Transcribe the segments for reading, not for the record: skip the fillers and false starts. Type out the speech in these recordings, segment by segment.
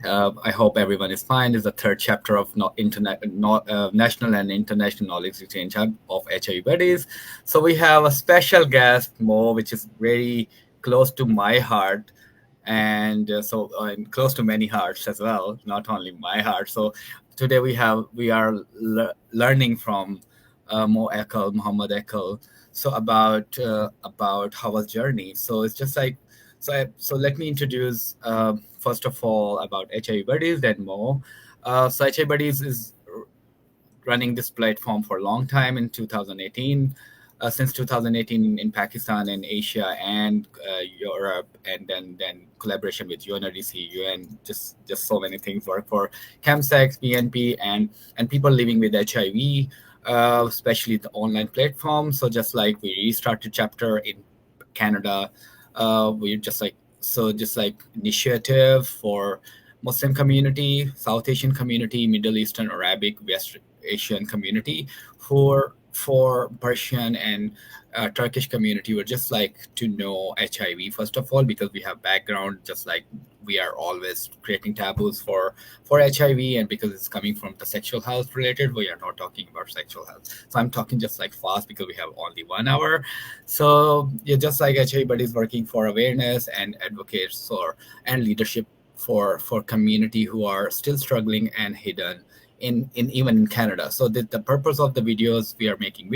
I hope everyone is fine. It's the third chapter of National and International Knowledge Exchange Hub of HIV Buddies. So we have a special guest, Mo, which is very close to my heart, and close to many hearts as well, not only my heart. So today we are learning from Moe Akel, Muhammad Akel, so about our journey. So it's just like so let me introduce first of all about HIV Buddies, then Mo. So HIV Buddies is running this platform for a long time in 2018. Since 2018 in Pakistan and Asia and Europe, and then collaboration with UNODC, UN, just so many things work for chemsex, PNP, and people living with HIV, especially the online platform. So just like we restarted chapter in Canada, we just like initiative for Muslim community, South Asian community, Middle Eastern, Arabic, West Asian community, for Persian and Turkish community. Would just like to know HIV first of all, because we have background, just like we are always creating taboos for HIV, and because it's coming from the sexual health related, we are not talking about sexual health. So I'm talking just like fast because we have only 1 hour. So yeah, just like HIV is working for awareness and advocates for and leadership for community who are still struggling and hidden in even in Canada. So the purpose of the videos, we are making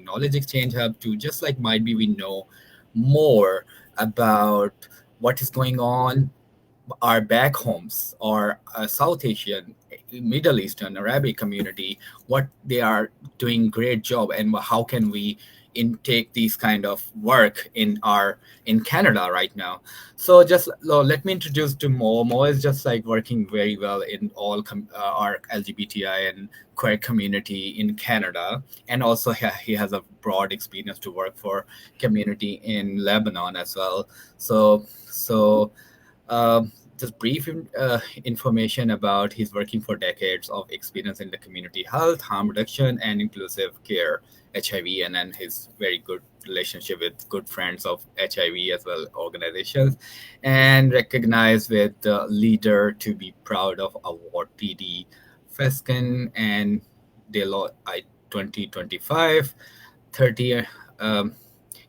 knowledge exchange hub to just like might be we know more about what is going on our back homes or South Asian, Middle Eastern, Arabic community, what they are doing great job, and how can we intake these kind of work in Canada right now. So just let me introduce to Mo. Mo is just like working very well in all our LGBTI and queer community in Canada, and also he has a broad experience to work for community in Lebanon as well. So just brief information about he's working for decades of experience in the community health, harm reduction, and inclusive care, HIV, and then his very good relationship with good friends of HIV as well organizations, and recognized with the leader to be proud of award TD Feskin and Deloitte 2025 30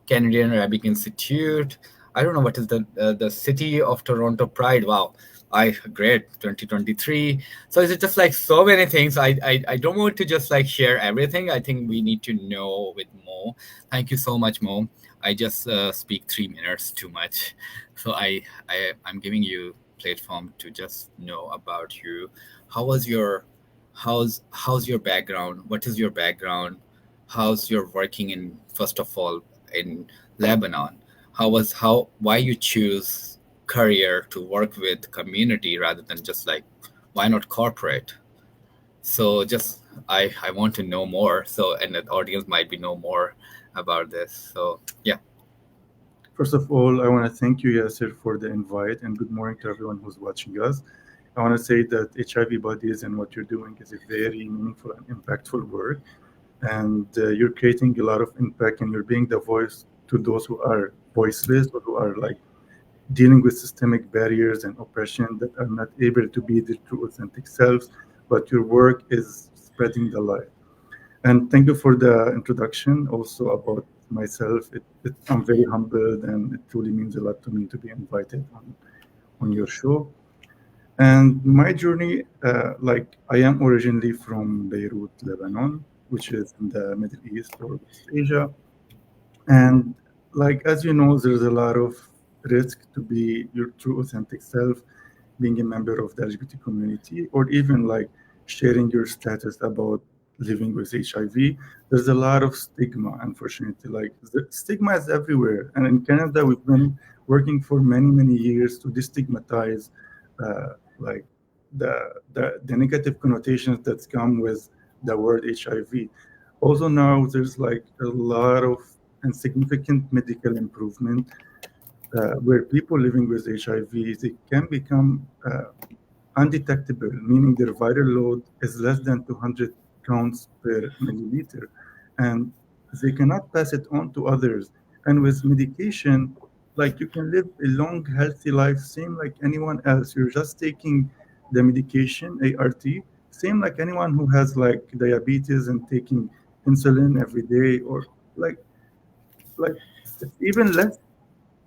Canadian Arabic Institute. I don't know what is the city of Toronto Pride. Wow, I great 2023. So it's just like so many things. I don't want to just like share everything. I think we need to know with Mo. Thank you so much, Mo. I just speak 3 minutes too much, so I'm giving you platform to just know about you. How was your how's your background? What is your background? How's your working in first of all in Lebanon? How why you choose career to work with community rather than just like why not corporate? So just I want to know more, so and the audience might be know more about this. So yeah. First of all, I want to thank you, Yasser, for the invite, and good morning to everyone who's watching us. I want to say that HIV Buddies and what you're doing is a very meaningful and impactful work, and you're creating a lot of impact, and you're being the voice to those who are voiceless or who are like dealing with systemic barriers and oppression that are not able to be their true authentic selves. But your work is spreading the light. And thank you for the introduction. Also about myself, I'm very humbled, and it truly means a lot to me to be invited on your show. And my journey, like I am originally from Beirut, Lebanon, which is in the Middle East or West Asia. And like as you know, there's a lot of risk to be your true authentic self, being a member of the LGBT community, or even like sharing your status about living with HIV. There's a lot of stigma, unfortunately. Like the stigma is everywhere. And in Canada, we've been working for many, many years to destigmatize like the negative connotations that come with the word HIV. Also now there's like a lot of and significant medical improvement where people living with HIV they can become undetectable, meaning their viral load is less than 200 counts per milliliter, and they cannot pass it on to others. And with medication, like you can live a long, healthy life, same like anyone else. You're just taking the medication, ART, same like anyone who has like diabetes and taking insulin every day, or like like it's even less,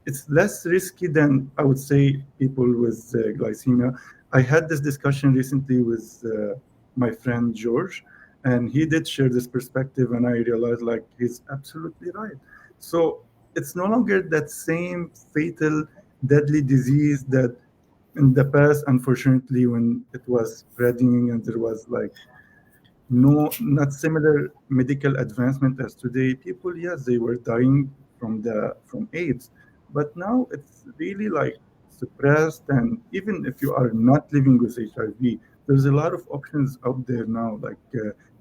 it's less risky than I would say people with glycemia. I had this discussion recently with my friend George, and he did share this perspective, and I realized like he's absolutely right. So it's no longer that same fatal, deadly disease that in the past, unfortunately, when it was spreading and there was like no, not similar medical advancement as today. People, yes, they were dying from AIDS, but now it's really like suppressed. And even if you are not living with HIV, there's a lot of options out there now, like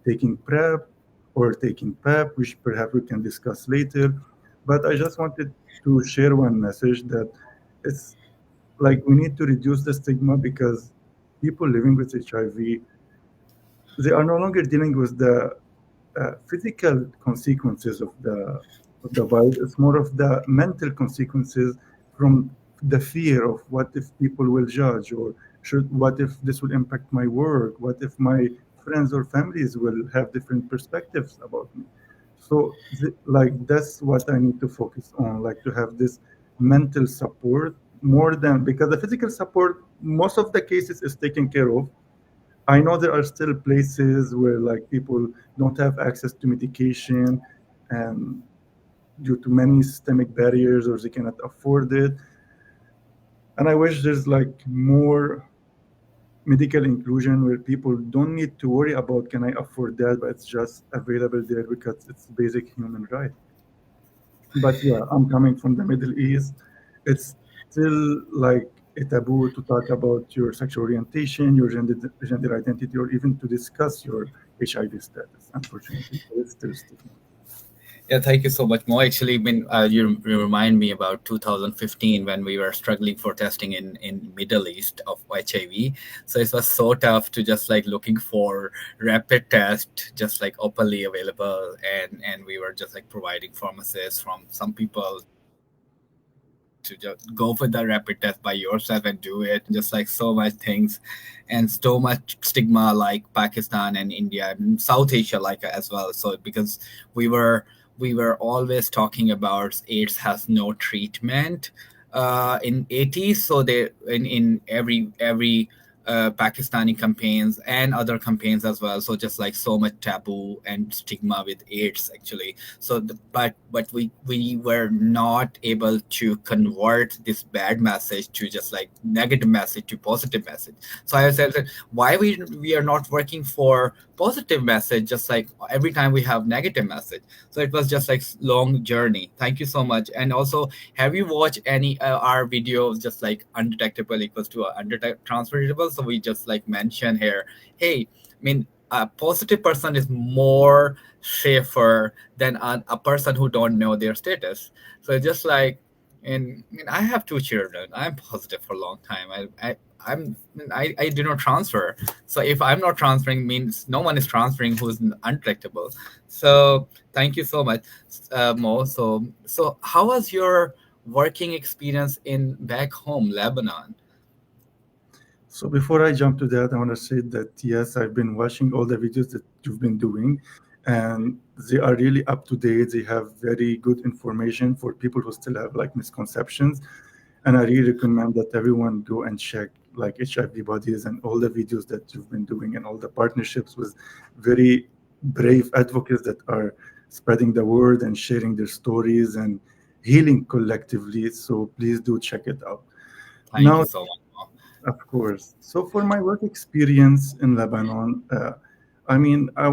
taking PrEP or taking PEP, which perhaps we can discuss later. But I just wanted to share one message that it's like we need to reduce the stigma, because people living with HIV, they are no longer dealing with the physical consequences of the virus. It's more of the mental consequences from the fear of what if people will judge, or should what if this will impact my work, what if my friends or families will have different perspectives about me. So like that's what I need to focus on, like to have this mental support more than, because the physical support most of the cases is taken care of. I know there are still places where like people don't have access to medication, and due to many systemic barriers, or they cannot afford it. And I wish there's like more medical inclusion where people don't need to worry about can I afford that, but it's just available there because it's basic human right. But yeah, I'm coming from the Middle East. It's still like a taboo to talk about your sexual orientation, your gender identity, or even to discuss your HIV status. Unfortunately, it's still stigma. Yeah, thank you so much, Mo. Actually, when you remind me about 2015 when we were struggling for testing in Middle East of HIV. So it was so tough to just like looking for rapid test, just like openly available, and we were just like providing pharmacists from some people to just go for the rapid test by yourself and do it. Just like so much things, and so much stigma like Pakistan and India and South Asia like as well. So because we were we were always talking about AIDS has no treatment in 80s. So they in every Pakistani campaigns and other campaigns as well. So just like so much taboo and stigma with AIDS actually. So but we were not able to convert this bad message to just like negative message to positive message. So I said that why we are not working for positive message, just like every time we have negative message. So it was just like long journey. Thank you so much. And also, have you watched any our videos just like undetectable equals to transferable? So we just like mention here, hey, I mean, a positive person is more safer than a person who don't know their status. So just like, and I mean, I have two children. I'm positive for a long time. I do not transfer. So if I'm not transferring, means no one is transferring who's undetectable. So thank you so much, Mo. So how was your working experience in back home, Lebanon? So before I jump to that, I want to say that yes, I've been watching all the videos that you've been doing, and they are really up to date. They have very good information for people who still have like misconceptions. And I really recommend that everyone go and check like HIV Buddies and all the videos that you've been doing, and all the partnerships with very brave advocates that are spreading the word and sharing their stories and healing collectively. So please do check it out. Thank you Now, so much, Mo. of course. So for my work experience in Lebanon, I mean, I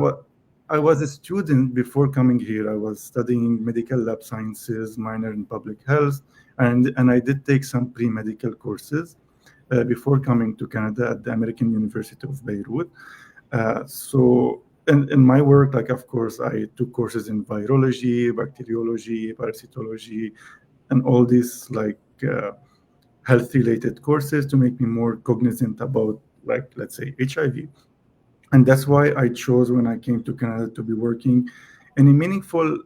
was a student before coming here. I was studying medical lab sciences, minor in public health, and I did take some pre-medical courses before coming to Canada at the American University of Beirut. So in my work, like of course, I took courses in virology, bacteriology, parasitology, and all these like health related courses to make me more cognizant about, like, let's say, HIV. And that's why I chose when I came to Canada to be working in a meaningful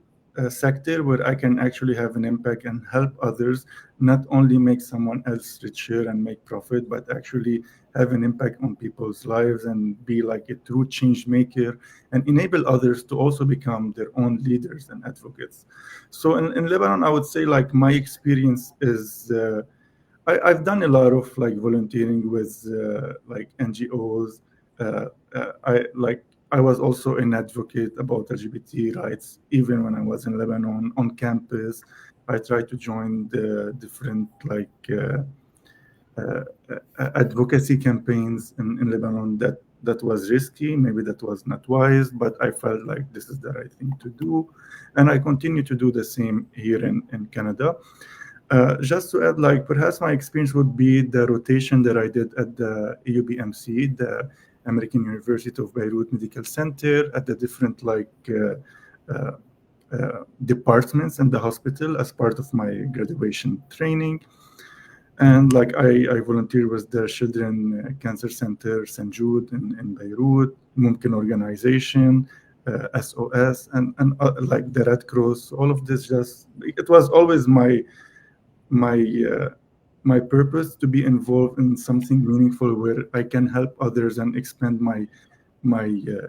sector where I can actually have an impact and help others, not only make someone else richer and make profit, but actually have an impact on people's lives and be like a true change maker and enable others to also become their own leaders and advocates. So in Lebanon, I would say like my experience is I've done a lot of like volunteering with like NGOs. I was also an advocate about LGBT rights even when I was in Lebanon on campus. I tried to join the different uh, advocacy campaigns in Lebanon. That was risky, maybe that was not wise, but I felt like this is the right thing to do, and I continue to do the same here in Canada. Just to add, like perhaps my experience would be the rotation that I did at the AUBMC, the American University of Beirut Medical Center, at the different departments in the hospital as part of my graduation training. And like I volunteer with the Children Cancer Center St. Jude in Beirut, Mumkin organization, SOS, and like the Red Cross. All of this just it was always my uh, my purpose to be involved in something meaningful where I can help others and expand my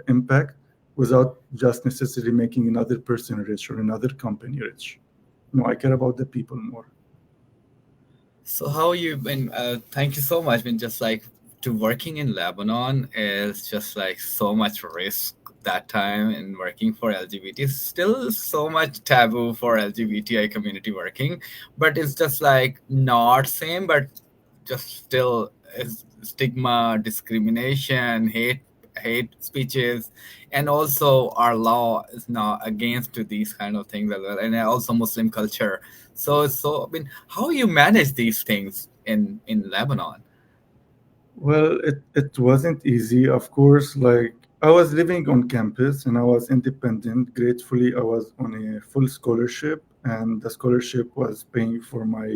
impact without just necessarily making another person rich or another company rich. No, I care about the people more. So how you been? Thank you so much. Been just like to working in Lebanon is just like so much risk that time in working for LGBT. Still so much taboo for LGBTI community working, but it's just like not same, but just still is stigma, discrimination, hate speeches, and also our law is now against to these kind of things as well, and also Muslim culture. So I mean, how you manage these things in Lebanon? Well, it wasn't easy, of course. Like I was living on campus and I was independent. Gratefully, I was on a full scholarship, and the scholarship was paying for my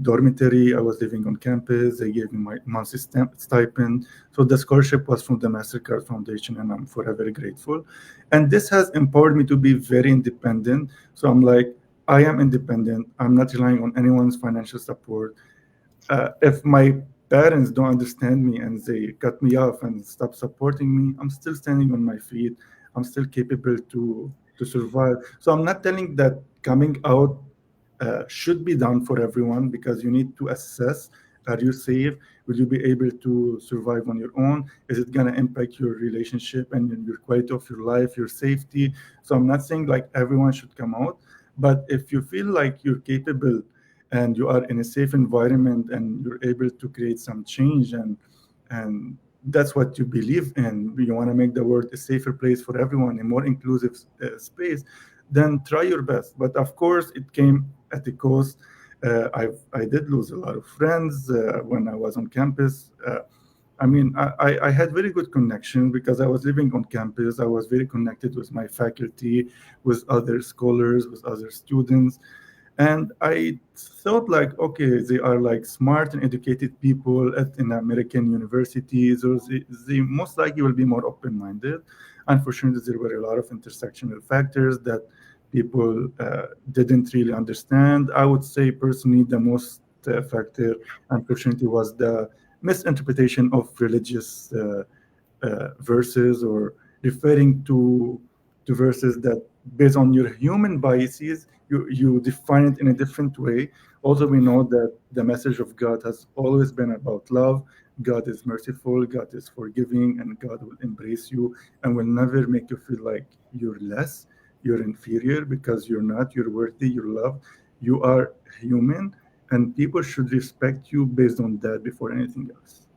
dormitory. I was living on campus. They gave me my monthly stipend. So the scholarship was from the Mastercard Foundation, and I'm forever grateful. And this has empowered me to be very independent. So I'm like, I am independent. I'm not relying on anyone's financial support. If my parents don't understand me and they cut me off and stop supporting me, I'm still standing on my feet. I'm still capable to survive. So I'm not telling that coming out should be done for everyone because you need to assess: are you safe? Will you be able to survive on your own? Is it gonna impact your relationship and your quality of your life, your safety? So I'm not saying like everyone should come out, but if you feel like you're capable and you are in a safe environment and you're able to create some change and that's what you believe in, you want to make the world a safer place for everyone, a more inclusive space, then try your best. But of course it came at a cost. I did lose a lot of friends when I was on campus. I mean, I had very good connection because I was living on campus. I was very connected with my faculty, with other scholars, with other students. And I thought like, okay, they are like smart and educated people in American universities, or they most likely will be more open-minded. Unfortunately, there were a lot of intersectional factors that people didn't really understand. I would say personally, the most factor, unfortunately, was the misinterpretation of religious verses, or referring to verses that, based on your human biases, you define it in a different way. Also, we know that the message of God has always been about love. God is merciful, God is forgiving, and God will embrace you and will never make you feel like you're less, you're inferior, because you're not. You're worthy, you're loved, you are human, and people should respect you based on that before anything else.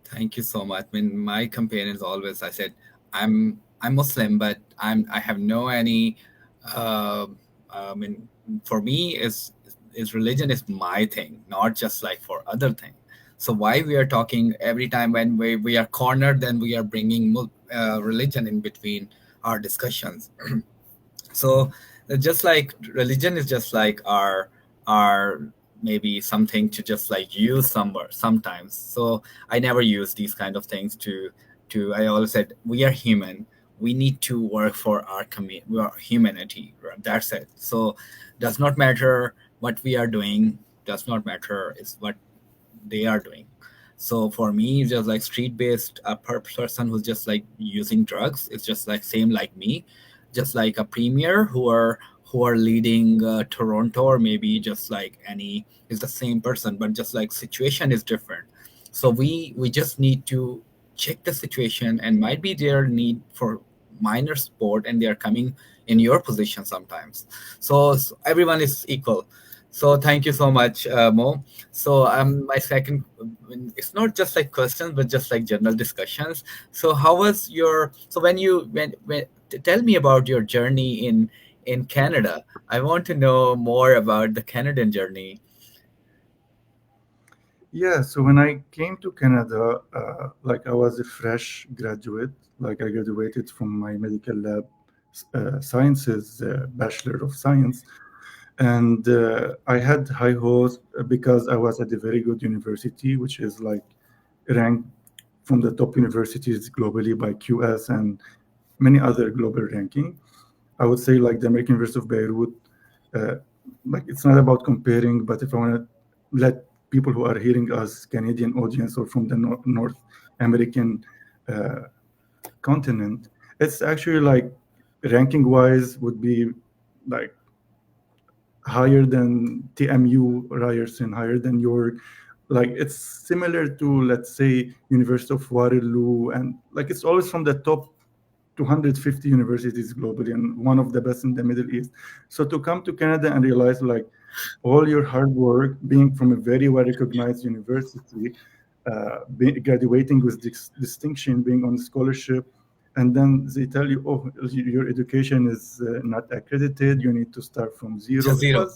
Thank you so much. I mean, my companions always I said I'm Muslim, but I have no any. Uh, I mean, for me is religion is my thing, not just like for other thing. So why we are talking every time when we are cornered, then we are bringing religion in between our discussions. So just like religion is just like our maybe something to just like use somewhere sometimes. So I never use these kind of things to I always said we are human. we need to work for our our humanity. Right? That's it. So does not matter what we are doing. Does not matter. It's what they are doing. So for me, just like street based person who's just like using drugs, it's just like same like me, just like a premier who are leading Toronto, or maybe just like any, is the same person, but just like situation is different. So we just need to check the situation, and might be their need for minor support, and they are coming in your position sometimes. So everyone is equal. So thank you so much, Mo. So my second, it's not just like questions, but just like general discussions. So how was your, so when tell me about your journey in Canada. I want to know more about the Canadian journey. Yeah, so when I came to Canada, like I was a fresh graduate, like I graduated from my medical lab sciences, Bachelor of Science, and I had high hopes because I was at a very good university, which is like ranked from the top universities globally by QS and many other global ranking. I would say like the American University of Beirut, uh, like it's not about comparing, but if I want to let people who are hearing us, Canadian audience or from the North American uh, continent, it's actually like ranking wise would be like higher than TMU, Ryerson, higher than York. Like it's similar to, let's say, University of Waterloo, and like it's always from the top 250 universities globally and one of the best in the Middle East. So to come to Canada and realize like all your hard work, being from a very well recognized university, graduating with distinction, being on scholarship, and then they tell you, oh, your education is not accredited, you need to start from zero. Just zero.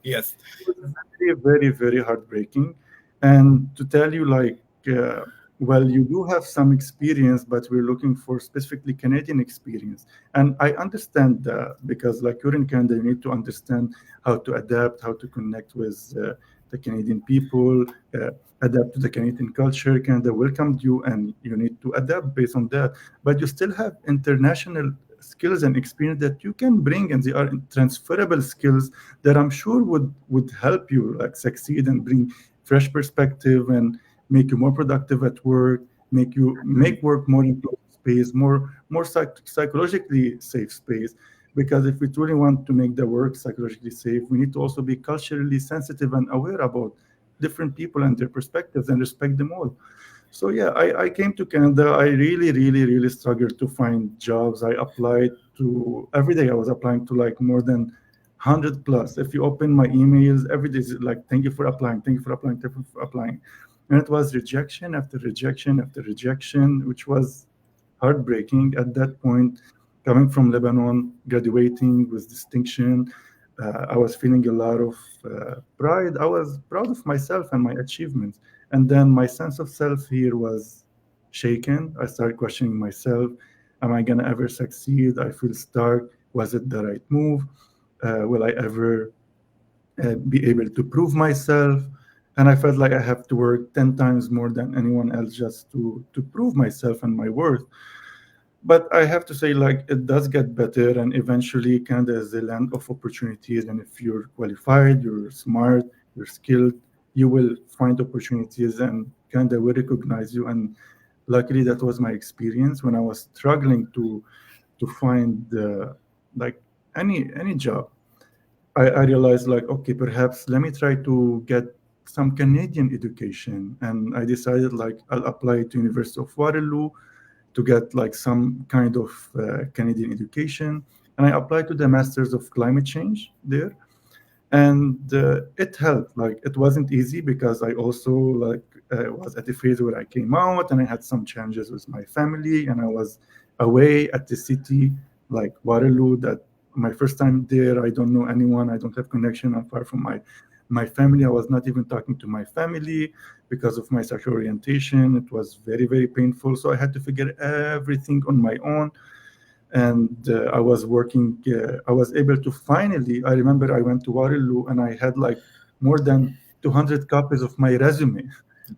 Yes. It was very, very, very heartbreaking. And to tell you, like, well, you do have some experience, but we're looking for specifically Canadian experience. And I understand that because, like, you're in Canada, you need to understand how to adapt, how to connect with the Canadian people, adapt to the Canadian culture. Canada welcomed you, and you need to adapt based on that. But you still have international skills and experience that you can bring, and they are transferable skills that I'm sure would help you like succeed and bring fresh perspective and make you more productive at work, make work more inclusive space, more psychologically safe space. Because if we truly want to make the work psychologically safe, we need to also be culturally sensitive and aware about different people and their perspectives and respect them all. So yeah, I came to Canada. I really, really, really struggled to find jobs. I applied to every day. I was applying to like more than 100 plus. If you open my emails, every day is like, thank you for applying, thank you for applying, thank you for applying. And it was rejection after rejection after rejection, which was heartbreaking at that point. Coming from Lebanon, graduating with distinction, I was feeling a lot of pride. I was proud of myself and my achievements. And then my sense of self here was shaken. I started questioning myself. Am I going to ever succeed? I feel stuck. Was it the right move? Will I ever be able to prove myself? And I felt like I have to work 10 times more than anyone else just to prove myself and my worth. But I have to say, like, it does get better, and eventually, Canada is a land of opportunities. And if you're qualified, you're smart, you're skilled, you will find opportunities, and Canada will recognize you. And luckily, that was my experience when I was struggling to find like any job. I realized, like, okay, perhaps let me try to get some Canadian education, and I decided like I'll apply to University of Waterloo to get like some kind of Canadian education. And I applied to the Masters of Climate Change there, and it helped. Like it wasn't easy because I also like was at a phase where I came out and I had some challenges with my family, and I was away at the city like Waterloo. That my first time there, I don't know anyone, I don't have connection apart from my family. I was not even talking to my family because of my sexual orientation. It was very, very painful. So I had to figure everything on my own. And I was working, I was able to finally, I remember I went to Waterloo and I had like more than 200 copies of my resume,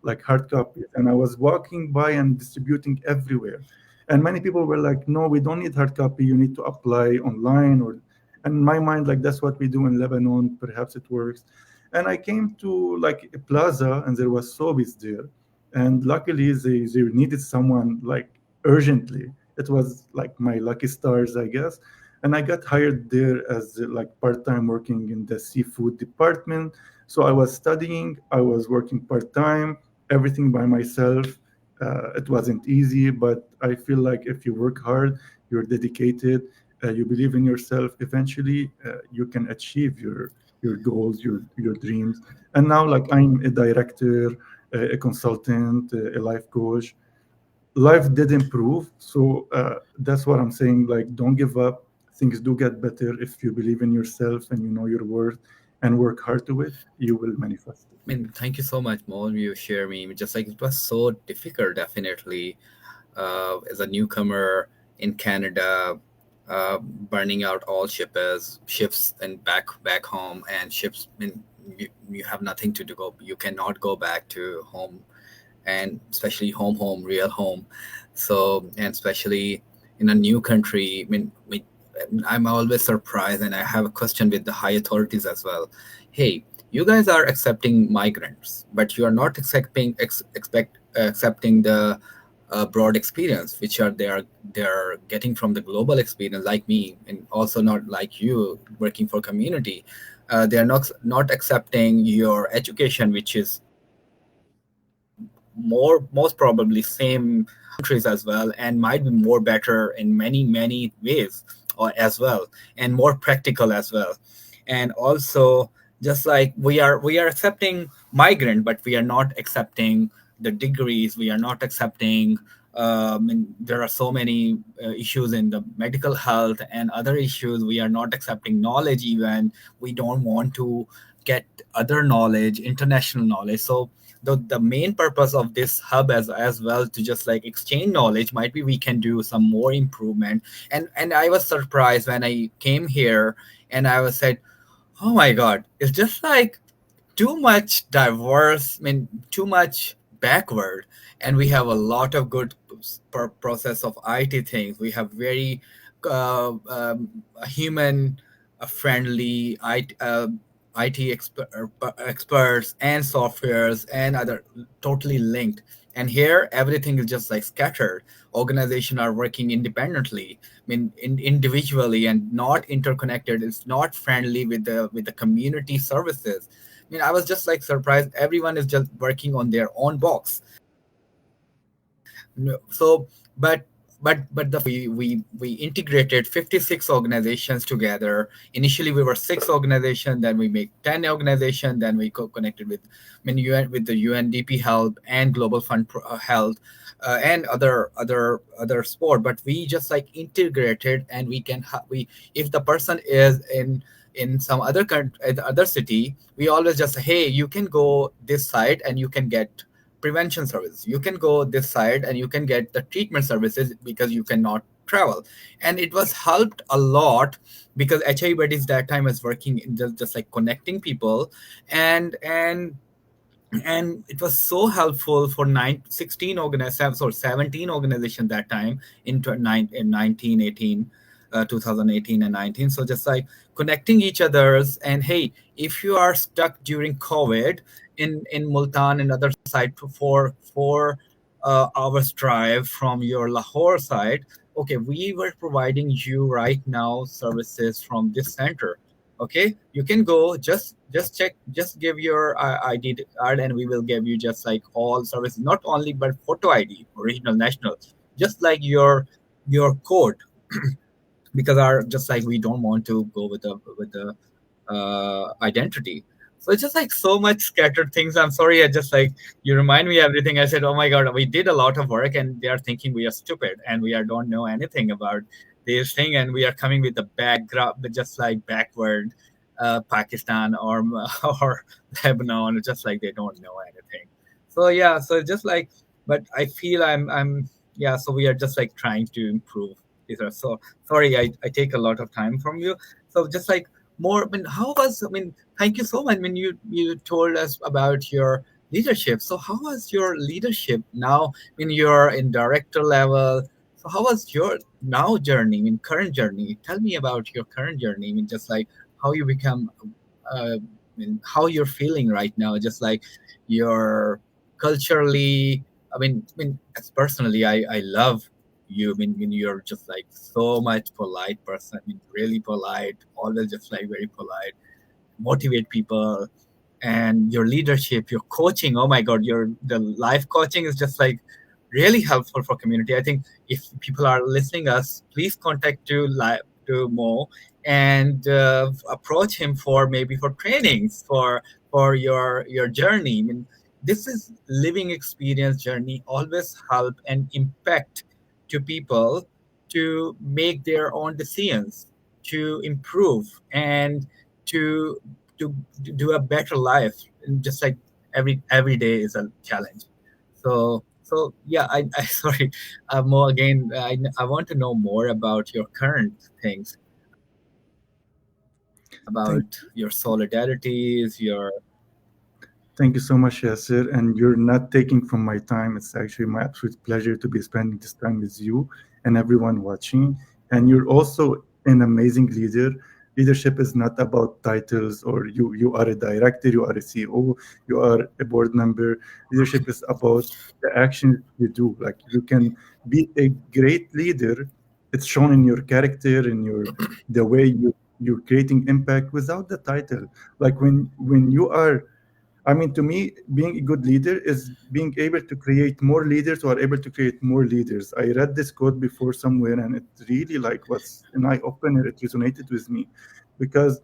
like hard copies. And I was walking by and distributing everywhere. And many people were like, no, we don't need hard copy. You need to apply online. Or, and in my mind, like, that's what we do in Lebanon. Perhaps it works. And I came to like a plaza, and there was Sobeys there. And luckily, they needed someone like urgently. It was like my lucky stars, I guess. And I got hired there as like part-time, working in the seafood department. So I was studying, I was working part-time, everything by myself. It wasn't easy, but I feel like if you work hard, you're dedicated, you believe in yourself, eventually you can achieve your goals, your dreams. And now, like, I'm a director, a consultant, a life coach. Life did improve, so that's what I'm saying. Like, don't give up. Things do get better if you believe in yourself and you know your worth and work hard to it. You will manifest it. I mean, thank you so much, Mo. You share me. Just like it was so difficult, definitely, as a newcomer in Canada, burning out all ships and back home, and ships. I mean, you have nothing to do. Go, you cannot go back to home, and especially home, real home. So, and especially in a new country. I mean, I'm always surprised, and I have a question with the high authorities as well. Hey, you guys are accepting migrants, but you are not accepting the broad experience, which are they are getting from the global experience, like me, and also not like you working for community. They are not accepting your education, which is most probably same countries as well, and might be more better in many ways, or as well, and more practical as well. And also, just like we are accepting migrant, but we are not accepting the degrees, we are not accepting, and there are so many issues in the medical health and other issues. We are not accepting knowledge, even we don't want to get other knowledge, international knowledge. So the main purpose of this hub as well, to just like exchange knowledge, might be we can do some more improvement. And I was surprised when I came here, and I was said, oh my god, it's just like too much diverse, I mean, too much backward. And we have a lot of good process of IT things. We have very human friendly IT experts and softwares and other totally linked. And here, everything is just like scattered. Organizations are working independently, I mean, individually, and not interconnected. It's not friendly with the community services. I mean, I was just like surprised. Everyone is just working on their own box. No, so, but the we integrated 56 organizations together. Initially, we were six organizations. Then we make 10 organizations. Then we connected with, I mean, UN, with the UNDP Health and Global Fund Health, and other sport. But we just like integrated, and we can we, if the person is in some other country, other city, we always just say, hey, you can go this side and you can get prevention services. You can go this side and you can get the treatment services because you cannot travel. And it was helped a lot because HIV Buddies that time was working in just like connecting people, and it was so helpful for 16 organizations or 17 organizations that time in 1918, 2018 and 19. So just like connecting each others, and hey, if you are stuck during COVID in Multan and other side for 4 hours drive from your Lahore side, okay, we were providing you right now services from this center. Okay, you can go, just check, just give your ID card, and we will give you just like all services, not only but photo ID, original national, just like your code. Because our, just like we don't want to go with the identity. So it's just like so much scattered things. I'm sorry, I just like, you remind me everything. I said, oh my god, we did a lot of work, and they are thinking we are stupid and we are don't know anything about this thing, and we are coming with the background, just like backward Pakistan or or Lebanon, just like they don't know anything. So yeah, so just like, but I feel I'm yeah. So we are just like trying to improve. So sorry, I take a lot of time from you. So just like more, I mean, how was, I mean, thank you so much. I mean, you told us about your leadership. So how was your leadership now? I mean, you're in director level. So how was your now journey, I mean, current journey? Tell me about your current journey. I mean, just like how you become, I mean, how you're feeling right now, just like you're culturally. As personally, I love you. I mean, you're just like so much polite person. I mean, really polite, always just like very polite, motivate people, and your leadership, your coaching. Oh my God, your the life coaching is just like really helpful for community. I think if people are listening us, please contact to Mo and approach him for maybe for trainings for your journey. I mean, this is living experience journey always help and impact to people to make their own decisions, to improve, and to to do a better life. And just like every day is a challenge. So yeah, I sorry, more again. I want to know more about your current things, Thank about your solidarities, your Thank you so much, Yasser. And you're not taking from my time. It's actually my absolute pleasure to be spending this time with you and everyone watching. And you're also an amazing leader. Leadership is not about titles or you are a director, you are a CEO, you are a board member. Leadership is about the actions you do. Like you can be a great leader. It's shown in your character, in your the way you're creating impact without the title. Like when you are to me, being a good leader is being able to create more leaders who are able to create more leaders. I read this quote before somewhere, and it really like was an eye opener. It resonated with me, because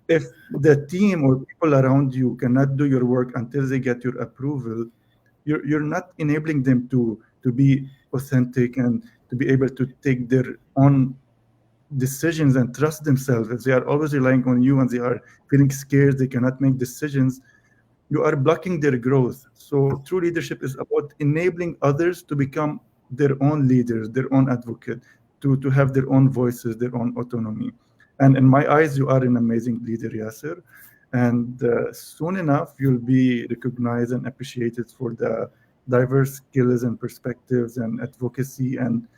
if the team or people around you cannot do your work until they get your approval, you're not enabling them to be authentic and to be able to take their own decisions and trust themselves. If they are always relying on you and they are feeling scared, they cannot make decisions, you are blocking their growth. So true leadership is about enabling others to become their own leaders, their own advocate, to have their own voices, their own autonomy. And in my eyes, you are an amazing leader, Yasser. And soon enough, you'll be recognized and appreciated for the diverse skills and perspectives and advocacy and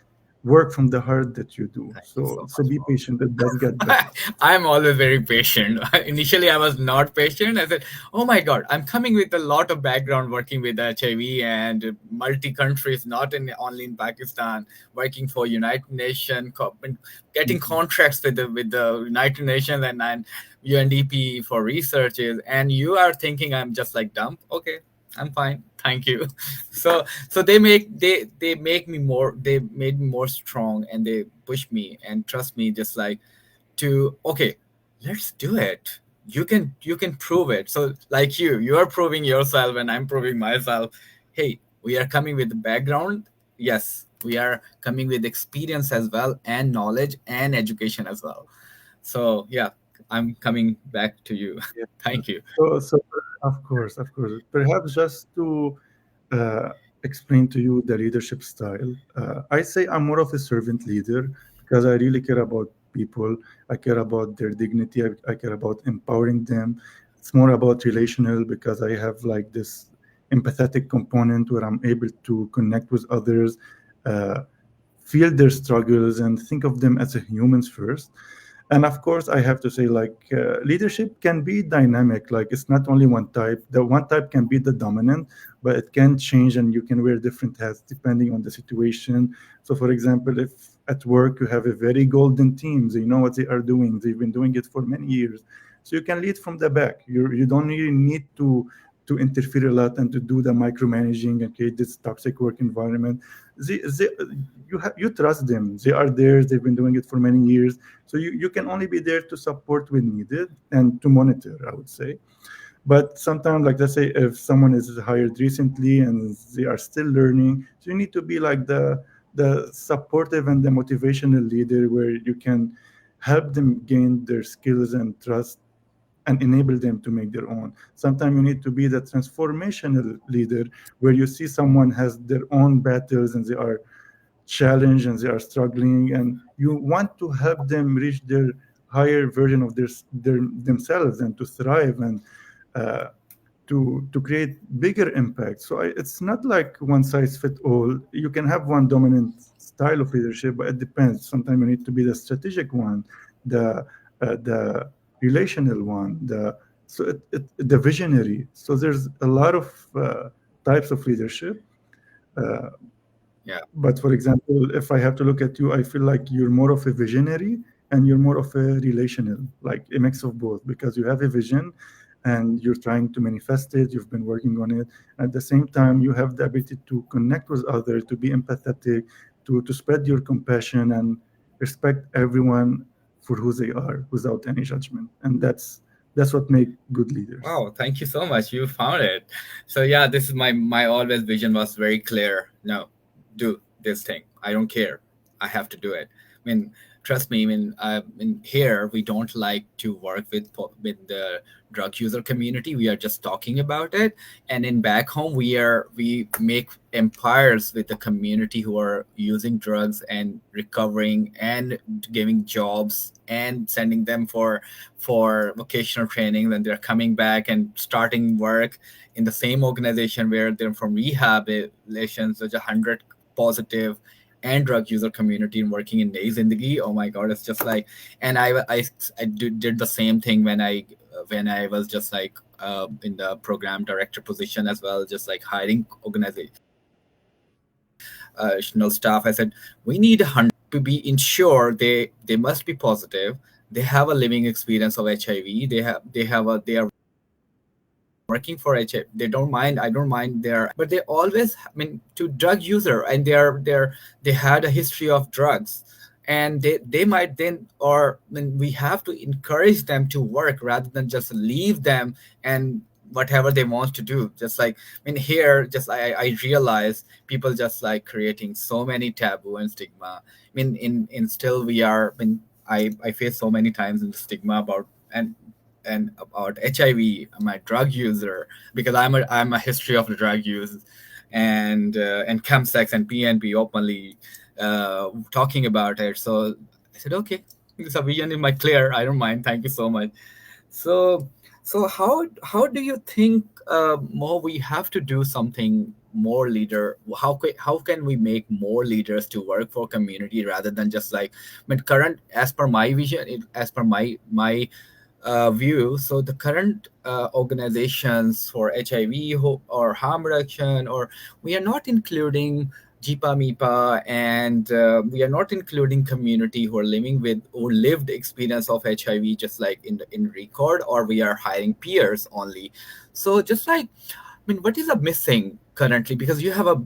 work from the heart that you do. thank you So so so much, be Mo. patient. It does get better. I'm always very patient. Initially, I was not patient. I said, "Oh my God, I'm coming with a lot of background working with HIV and multi countries, not in only in Pakistan, working for United Nations, getting Mhm. contracts with the United Nations and UNDP for researches." And you are thinking I'm just like dumb. Okay, I'm fine. Thank you. So they made me more strong, and they push me and trust me, just like to okay, let's do it. You can prove it. So like you are proving yourself and I'm proving myself. Hey, we are coming with the background. Yes, we are coming with experience as well, and knowledge and education as well. So yeah, I'm coming back to you. Yeah. Thank you. So of course. Perhaps just to uh, explain to you the leadership style, I say I'm more of a servant leader because I really care about people. I care about their dignity. I care about empowering them. It's more about relational because I have like this empathetic component where I'm able to connect with others, uh, feel their struggles, and think of them as a humans first. And of course, I have to say, like, leadership can be dynamic. Like, it's not only one type. The one type can be the dominant, but it can change, and you can wear different hats depending on the situation. So, for example, if at work you have a very golden team, they know what they are doing. They've been doing it for many years, so you can lead from the back. You don't really need to interfere a lot and to do the micromanaging and create this toxic work environment. They, you trust them. They are there. They've been doing it for many years, so you can only be there to support when needed and to monitor, I would say. But sometimes, like let's say if someone is hired recently and they are still learning, so you need to be like the supportive and the motivational leader where you can help them gain their skills and trust and enable them to make their own. Sometimes you need to be the transformational leader where you see someone has their own battles and they are challenged and they are struggling, and you want to help them reach their higher version of their themselves and to thrive and uh, to create bigger impact. So it's not like one size fit all. You can have one dominant style of leadership, but it depends. Sometimes you need to be the strategic one, the relational one, the visionary. So there's a lot of types of leadership. Uh, Yeah. but for example, if I have to look at you, I feel like you're more of a visionary and you're more of a relational, like a mix of both, because you have a vision and you're trying to manifest it, you've been working on it. At the same time, you have the ability to connect with others, to be empathetic, to spread your compassion and respect everyone for who they are without any judgment. And that's what makes good leaders. Wow, thank you so much. You found it. So yeah, this is my always vision was very clear. No, do this thing. I don't care. I have to do it. I mean, trust me. I mean, here we don't like to work with the drug user community. We are just talking about it, and in back home we make empires with the community who are using drugs and recovering and giving jobs and sending them for vocational training. Then they're coming back and starting work in the same organization where they're from rehabilitation, such 100 positive and drug user community and working in Nai Zindagi. Oh my God, it's just like, and I did the same thing when I was just like in the program director position as well, just like hiring organizational staff. I said we need 100 to be ensured they must be positive. They have a living experience of HIV. They are working for HIV. They don't mind. I don't mind. But they always, I mean, to drug user, and they had a history of drugs, and they might then, or I mean, we have to encourage them to work rather than just leave them and whatever they want to do. Just like, I mean, here, just I realize people just like creating so many taboo and stigma. I mean, in still we are. I mean, I face so many times in the stigma about and about HIV, my drug user, because I'm a history of the drug use, and chemsex and PNP openly talking about it. So I said, okay, this a vision in my clear. I don't mind. Thank you so much. So how do you think more we have to do something more leader? How can we make more leaders to work for community rather than just like, I mean, current, as per my vision, as per my view. So the current organizations for HIV or harm reduction, or we are not including JIPA MIPA, and we are not including community who are living with or lived experience of HIV, just like in record, or we are hiring peers only. So just like, I mean, what is a missing currently? Because you have a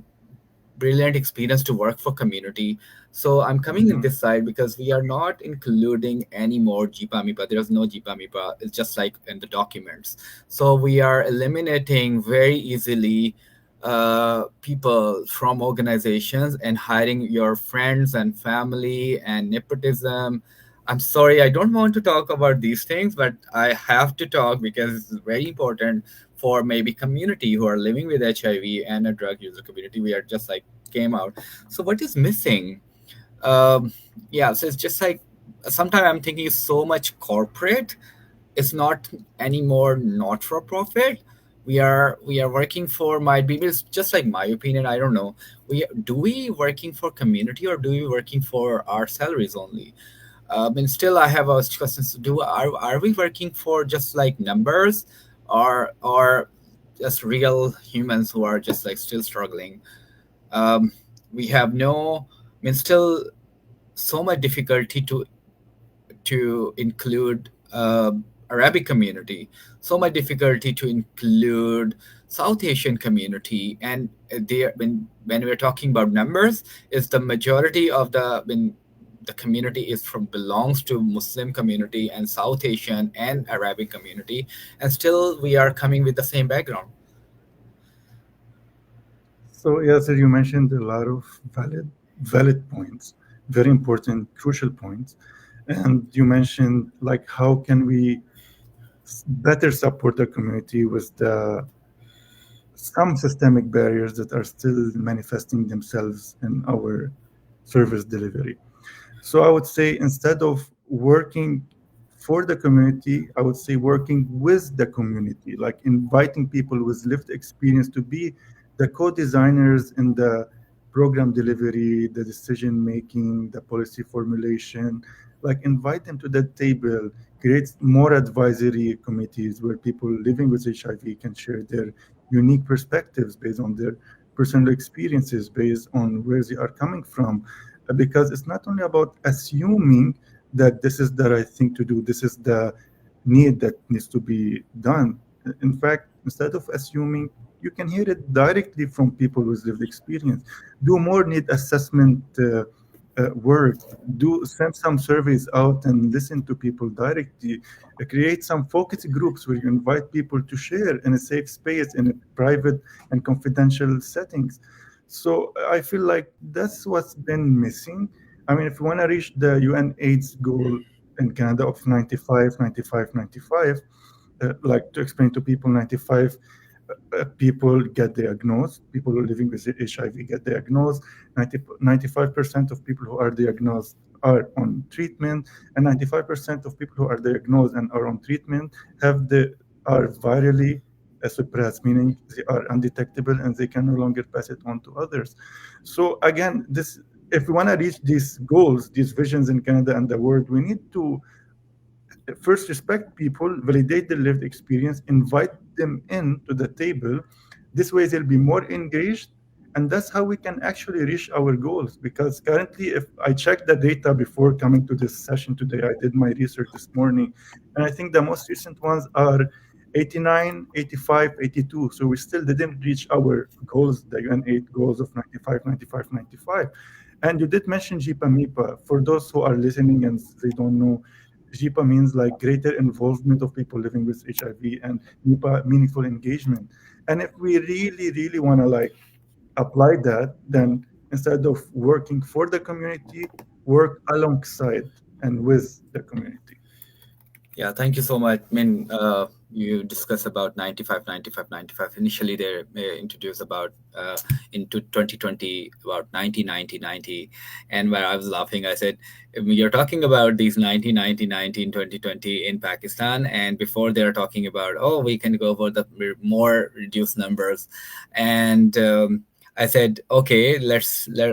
brilliant experience to work for community. So I'm coming in this side because we are not including any more JIPA MIPA. There's no JIPA MIPA. It's just like in the documents. So we are eliminating very easily people from organizations and hiring your friends and family and nepotism. I'm sorry, I don't want to talk about these things, but I have to talk because it's very important for maybe community who are living with HIV and a drug user community. We are just like came out. So what is missing? Yeah, so it's just like sometimes I'm thinking it's so much corporate. It's not anymore not for profit. We are working for, might be, it's just like my opinion. I don't know. We working for community, or do we working for our salaries only? And still, I have a question: are we working for just like numbers, or just real humans who are just like still struggling? We have no. I mean, still so much difficulty to include Arabic community, so much difficulty to include South Asian community, and there when we're talking about numbers, is the majority of when the community is from belongs to Muslim community and South Asian and Arabic community, and still we are coming with the same background. So yes, you mentioned a lot of valid points, very important, crucial points. And you mentioned like how can we better support the community with some systemic barriers that are still manifesting themselves in our service delivery. So I would say instead of working for the community, I would say working with the community, like inviting people with lived experience to be the co-designers in the program delivery, the decision making, the policy formulation, like invite them to the table, create more advisory committees where people living with HIV can share their unique perspectives based on their personal experiences, based on where they are coming from. Because it's not only about assuming that this is the right thing to do, this is the need that needs to be done. In fact, instead of assuming, you can hear it directly from people with lived experience. Do more need assessment work. Do send some surveys out and listen to people directly. Create some focus groups where you invite people to share in a safe space, in a private and confidential settings. So I feel like that's what's been missing. I mean, if you want to reach the UN AIDS goal in Canada of 95, 95, 95, like to explain to people, 95 people get diagnosed, people who are living with HIV get diagnosed, 95% of people who are diagnosed are on treatment, and 95% of people who are diagnosed and are on treatment are virally suppressed, meaning they are undetectable and they can no longer pass it on to others. So again, this if we want to reach these goals, these visions in Canada and the world, we need to first respect people, validate their lived experience, invite them in to the table. This way they'll be more engaged, and that's how we can actually reach our goals. Because currently, if I checked the data before coming to this session today, I did my research this morning, and I think the most recent ones are 89, 85, 82. So we still didn't reach our goals, the UN 8 goals of 95, 95, 95. And you did mention JIPA MIPA. For those who are listening and they don't know, JIPA means like greater involvement of people living with HIV, and MIPA meaningful engagement. And if we really, really want to like apply that, then instead of working for the community, work alongside and with the community. Yeah, thank you so much. I mean, you discuss about 95, 95, 95. Initially, they introduced about into 2020 about 90, 90, 90. And where I was laughing, I said, you're talking about these 90, 90, 90 in 2020 in Pakistan. And before they're talking about, oh, we can go for the more reduced numbers. And I said, okay,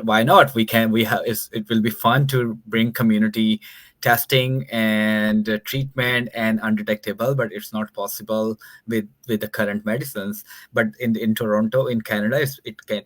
why not? We have, it will be fun to bring community testing and treatment and undetectable, but it's not possible with the current medicines. But in Toronto, in Canada,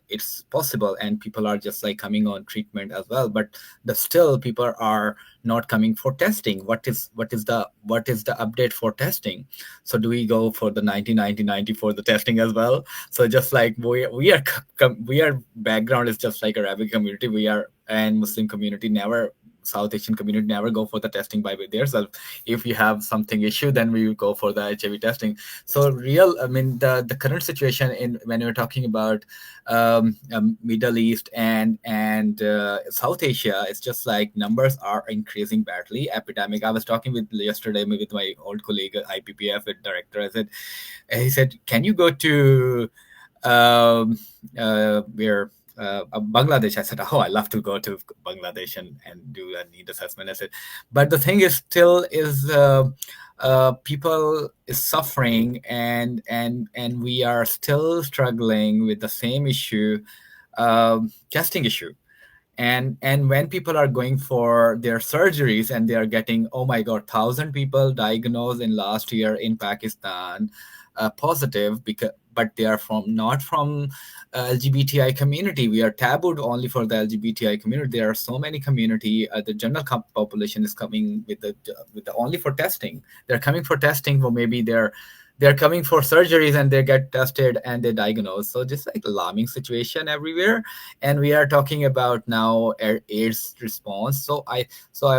it's possible, and people are just like coming on treatment as well. But still people are not coming for testing. What is the update for testing? So do we go for the 90, 90, 90 for the testing as well? So just like we are background is just like Arabic community, and Muslim community never, South Asian community never go for the testing by themselves. If you have something issue, then we will go for the HIV testing. So I mean, the current situation in when we're talking about Middle East and South Asia, it's just like numbers are increasing badly. Epidemic. I was talking with yesterday with my old colleague, IPPF director. He said, can you go to where Bangladesh? I said, oh, I love to go to Bangladesh and do a need assessment. I said, but the thing is still is people is suffering, and we are still struggling with the same issue, testing issue. And when people are going for their surgeries and they are getting, oh my god, 1,000 people diagnosed in last year in Pakistan positive, but they are not from LGBTI community. We are tabooed only for the LGBTI community. There are so many community. The general population is coming with the only for testing. They're coming for testing, or maybe they're coming for surgeries and they get tested and they diagnose. So just like alarming situation everywhere. And we are talking about now AIDS response. So I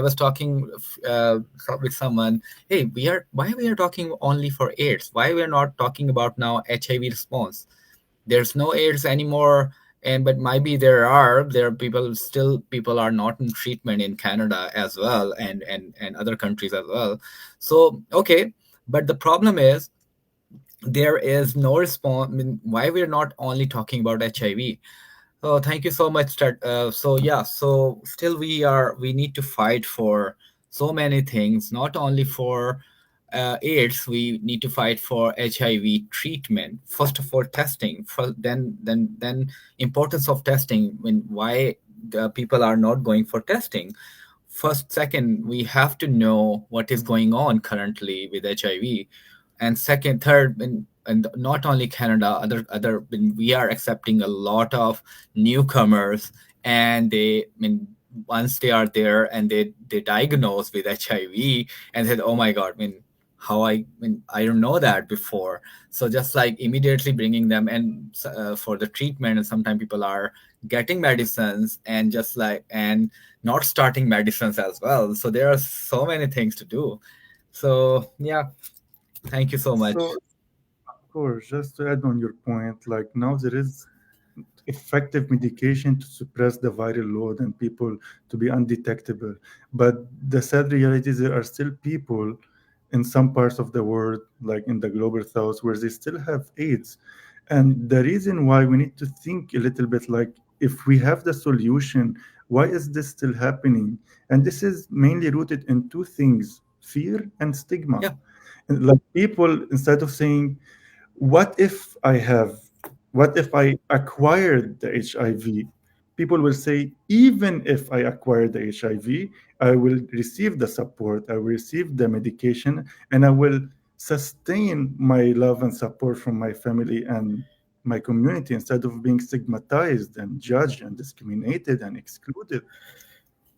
was talking with someone, hey, why we are talking only for AIDS? Why we are not talking about now HIV response? There's no AIDS anymore. But maybe there are people are not in treatment in Canada as well, and other countries as well. So okay, but the problem is there is no response. I mean, why we're not only talking about HIV? Oh, thank you so much. So yeah, so still we need to fight for so many things. Not only for AIDS, we need to fight for HIV treatment. First of all, testing. Then importance of testing. I mean, why the people are not going for testing? First, second, we have to know what is going on currently with HIV, and second, third, and not only Canada, we are accepting a lot of newcomers, and once they are there and they diagnose with HIV and said, oh my God, I don't know that before. So just like immediately bringing them and for the treatment, and sometimes people are getting medicines and just like and not starting medicines as well. So there are so many things to do. So yeah, thank you so much. So, of course, just to add on your point, like now there is effective medication to suppress the viral load and people to be undetectable. But the sad reality is there are still people in some parts of the world, like in the global south, where they still have AIDS. And the reason why we need to think a little bit like if we have the solution, why is this still happening? And this is mainly rooted in two things: fear and stigma. Yeah. And like people, instead of saying, what if I have, what if I acquired the HIV? People will say, even if I acquire the HIV, I will receive the support, I will receive the medication, and I will sustain my love and support from my family and my community instead of being stigmatized and judged and discriminated and excluded.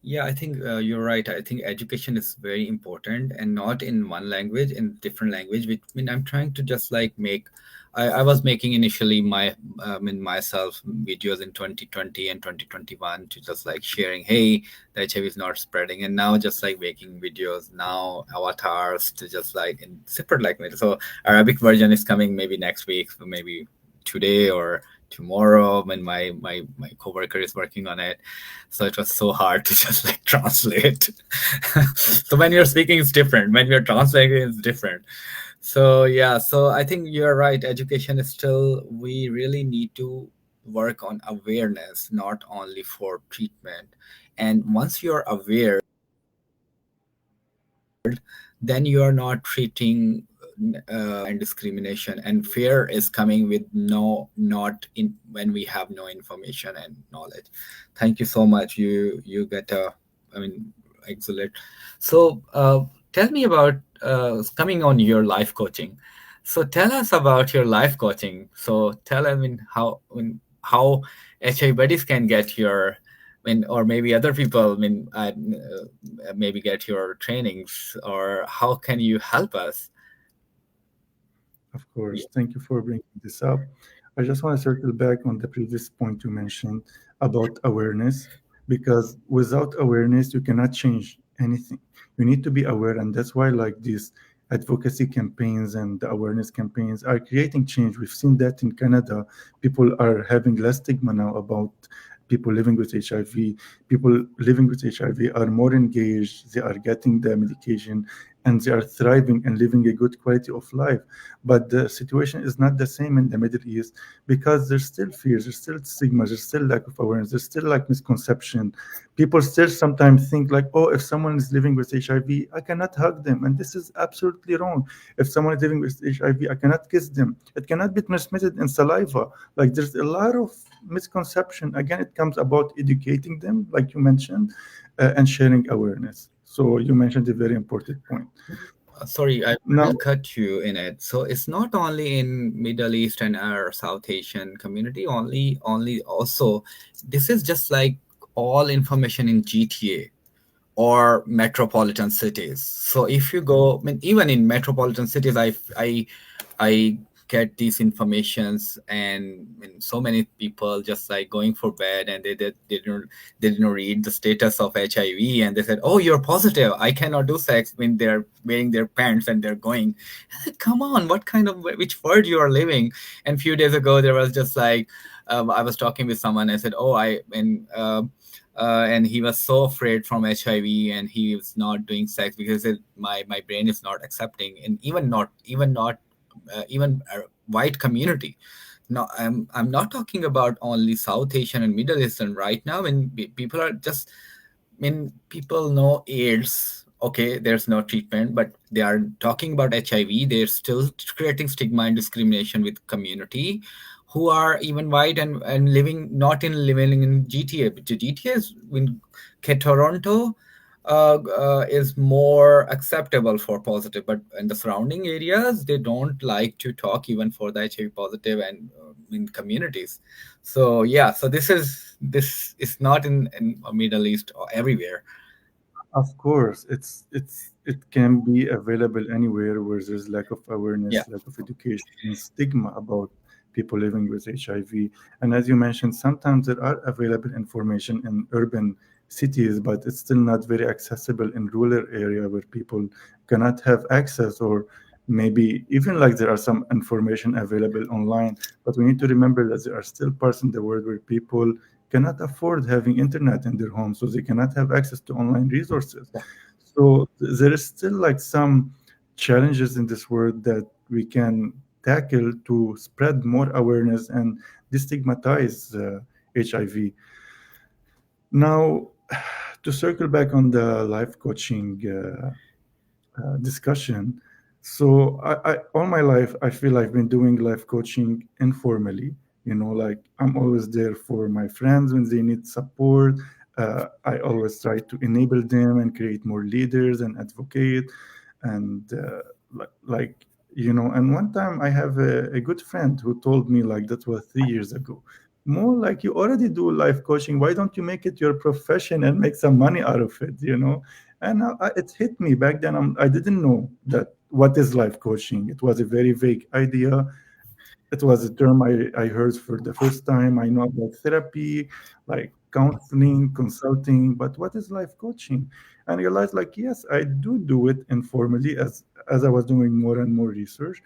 Yeah, I think you're right. I think education is very important, and not in one language, in different language. Which, I'm trying to just like make. I was making initially myself videos in 2020 and 2021 to just like sharing, hey, the HIV is not spreading, and now just like making videos now, avatars to just like in separate language. So Arabic version is coming maybe next week, maybe today or tomorrow when my coworker is working on it. So it was so hard to just like translate. So when you're speaking it's different, when you're translating it's different. So yeah, so I think you're right, education is still, we really need to work on awareness, not only for treatment. And once you're aware, then you are not treating and discrimination, and fear is coming with no not in when we have no information and knowledge. Thank you so much. You get a, I mean, excellent. So tell me about coming on your life coaching. So tell us about your life coaching. So tell, how HIV buddies can get your, or maybe other people, maybe get your trainings, or how can you help us? Of Yeah. course. Thank you for bringing this up. I just want to circle back on the previous point you mentioned about awareness, because without awareness, you cannot change anything. You need to be aware. And that's why, like, these advocacy campaigns and the awareness campaigns are creating change. We've seen that in Canada. People are having less stigma now about people living with HIV. People living with HIV are more engaged, they are getting the medication, and they are thriving and living a good quality of life. But the situation is not the same in the Middle East because there's still fears, there's still stigma, there's still lack of awareness, there's still like misconception. People still sometimes think like, oh, if someone is living with HIV, I cannot hug them. And this is absolutely wrong. If someone is living with HIV, I cannot kiss them. It cannot be transmitted in saliva. Like there's a lot of misconception. Again, it comes about educating them, like you mentioned, and sharing awareness. So you mentioned a very important point. Sorry, I Now, will cut you in it. So it's not only in Middle East and our South Asian community, only also, this is just like all information in GTA or metropolitan cities. So if you go, even in metropolitan cities, I get these informations, and so many people just like going for bed, and they didn't read the status of HIV, and they said, oh, you're positive, I cannot do sex, when they're wearing their pants and they're going. I said, come on, what kind of, which world you are living? And a few days ago there was just like, I was talking with someone. I said, oh, and he was so afraid from HIV, and he was not doing sex because my brain is not accepting, and even white community. No, I'm not talking about only South Asian and Middle Eastern right now. When people are just, people know AIDS, okay, there's no treatment, but they are talking about HIV. They're still creating stigma and discrimination with community who are even white and living in GTA. But the GTA is in Toronto is more acceptable for positive, but in the surrounding areas, they don't like to talk even for the HIV positive and in communities. So yeah, so this is not in Middle East or everywhere. Of course, it can be available anywhere where there's lack of Yeah. awareness, lack of education, and stigma about people living with HIV. And as you mentioned, sometimes there are available information in urban cities, but it's still not very accessible in rural area where people cannot have access, or maybe even like there are some information available online. But we need to remember that there are still parts in the world where people cannot afford having internet in their home, so they cannot have access to online resources. So there is still like some challenges in this world that we can tackle to spread more awareness and destigmatize HIV. Now, to circle back on the life coaching discussion. So all my life, I feel I've been doing life coaching informally. Like I'm always there for my friends when they need support. I always try to enable them and create more leaders and advocate. And like, and one time I have a good friend who told me, like, that was 3 years ago. More like, you already do life coaching. Why don't you make it your profession and make some money out of it? And it hit me back then. I didn't know that what is life coaching. It was a very vague idea. It was a term I heard for the first time. I know about therapy, like counseling, consulting, but what is life coaching? And I realized, like, yes, I do it informally as I was doing more and more research.